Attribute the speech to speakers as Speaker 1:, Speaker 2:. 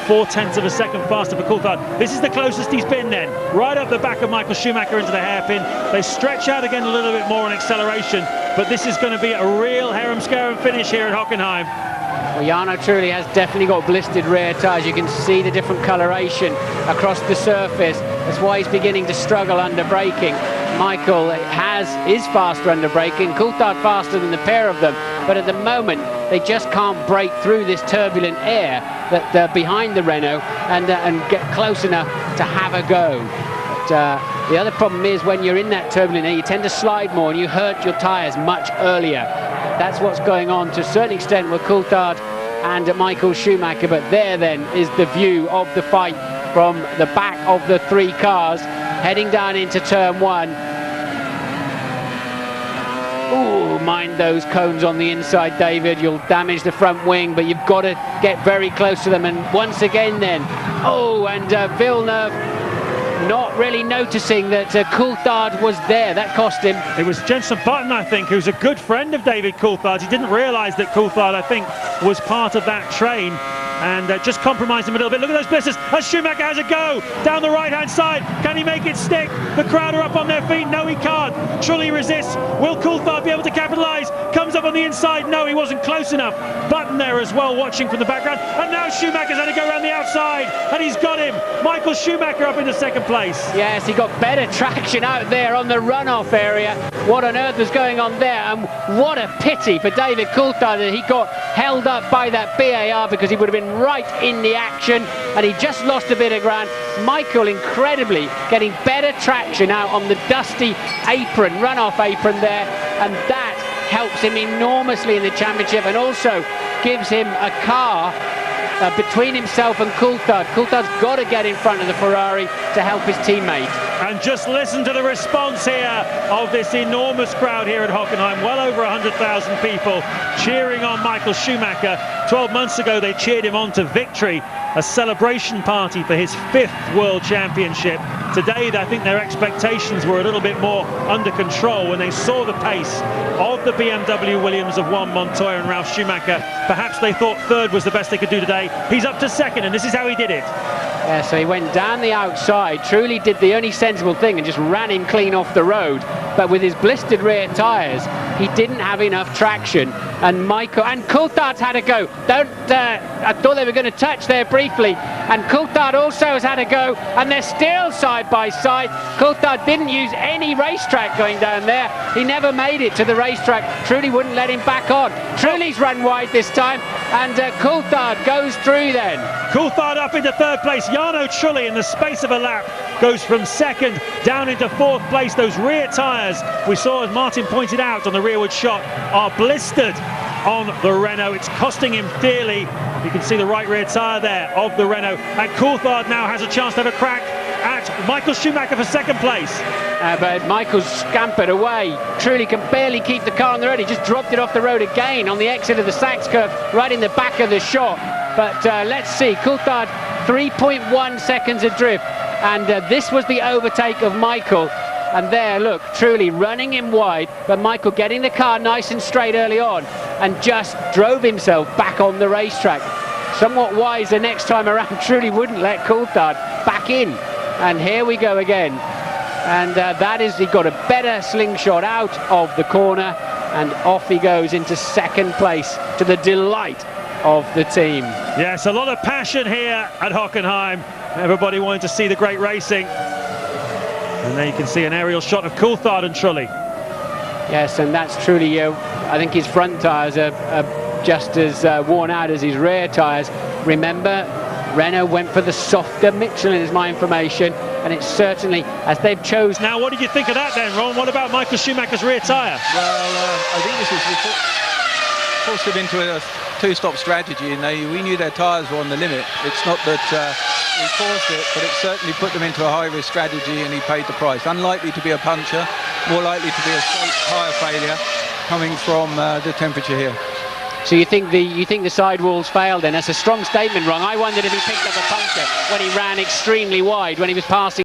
Speaker 1: 4/10 of a second faster for Coulthard. This is the closest he's been then, right up the back of Michael Schumacher into the hairpin. They stretch out again a little bit more on acceleration, but this is going to be a real harem-scarum finish here at Hockenheim.
Speaker 2: Well, Jarno Trulli has definitely got blistered rear tyres. You can see the different coloration across the surface. That's why he's beginning to struggle under braking. Michael is faster under braking, Coulthard faster than the pair of them, but at the moment they just can't break through this turbulent air that behind the Renault and get close enough to have a go. But the other problem is when you're in that turbulent air, you tend to slide more and you hurt your tyres much earlier. That's what's going on to a certain extent with Coulthard and Michael Schumacher, but there then is the view of the fight from the back of the three cars heading down into turn one. Ooh, mind those cones on the inside, David. You'll damage the front wing, but you've got to get very close to them. And once again then, oh, and Villeneuve not really noticing that Coulthard was there. That cost him.
Speaker 1: It was Jenson Button, I think, who's a good friend of David Coulthard. He didn't realise that Coulthard, I think, was part of that train, and just compromised him a little bit. Look at those blisters as Schumacher has a go down the right-hand side. Can he make it stick? The crowd are up on their feet. No, he can't. Trulli resists. Will Coulthard be able to capitalise? Comes up on the inside. No, he wasn't close enough. Button there as well, watching from the background. And now Schumacher's had to go around the outside, and he's got him. Michael Schumacher up into second place.
Speaker 2: Yes, he got better traction out there on the runoff area. What on earth was going on there? And what a pity for David Coulthard that he got held up by that BAR, because he would have been right in the action, and he just lost a bit of ground. Michael incredibly getting better traction out on the dusty apron, runoff apron there, and that helps him enormously in the championship, and also gives him a car between himself and Coulthard. Coulthard's got to get in front of the Ferrari to help his teammate.
Speaker 1: And just listen to the response here of this enormous crowd here at Hockenheim. Well over 100,000 people cheering on Michael Schumacher. 12 months ago they cheered him on to victory, a celebration party for his 5th World Championship. Today I think their expectations were a little bit more under control when they saw the pace of the BMW Williams of Juan Montoya and Ralf Schumacher. Perhaps they thought third was the best they could do today. He's up to second, and this is how he did it.
Speaker 2: Yeah, so he went down the outside. Trulli did the only sensible thing and just ran him clean off the road. But with his blistered rear tyres, he didn't have enough traction. And Coulthard's had a go. I thought they were going to touch there briefly. And Coulthard also has had a go, and they're still side by side. Coulthard didn't use any racetrack going down there. He never made it to the racetrack. Trulli wouldn't let him back on. Trulli's run wide this time, and Coulthard goes through then.
Speaker 1: Coulthard up into third place. Jarno Trulli, in the space of a lap, goes from second down into fourth place. Those rear tyres, we saw, as Martin pointed out on the rearward shot, are blistered on the Renault. It's costing him dearly. You can see the right rear tyre there of the Renault. And Coulthard now has a chance to have a crack at Michael Schumacher for second place.
Speaker 2: But Michael's scampered away. Trulli can barely keep the car on the road. He just dropped it off the road again on the exit of the Sachs curve, right in the back of the shot. But let's see, Coulthard 3.1 seconds adrift, and this was the overtake of Michael. And there, look, Trulli running him wide, but Michael getting the car nice and straight early on and just drove himself back on the racetrack. Somewhat wise the next time around, Trulli wouldn't let Coulthard back in. And here we go again. And he got a better slingshot out of the corner, and off he goes into second place to the delight of the team.
Speaker 1: Yes, a lot of passion here at Hockenheim. Everybody wanted to see the great racing. And there you can see an aerial shot of Coulthard and Trulli.
Speaker 2: Yes, and that's Trulli. I think his front tyres are just as worn out as his rear tyres. Remember, Renault went for the softer Michelin, is my information, and it's certainly, as they've chosen.
Speaker 1: Now, what did you think of that then, Ron? What about Michael Schumacher's rear tyre?
Speaker 3: Well, I think this was forced them into a two-stop strategy, and we knew their tyres were on the limit. It's not that we forced it, but it certainly put them into a high-risk strategy, and he paid the price. Unlikely to be a puncture, more likely to be a straight tyre failure coming from the temperature here.
Speaker 2: So you think the sidewalls failed then? That's a strong statement, Ron. I wondered if he picked up a puncture when he ran extremely wide when he was passing.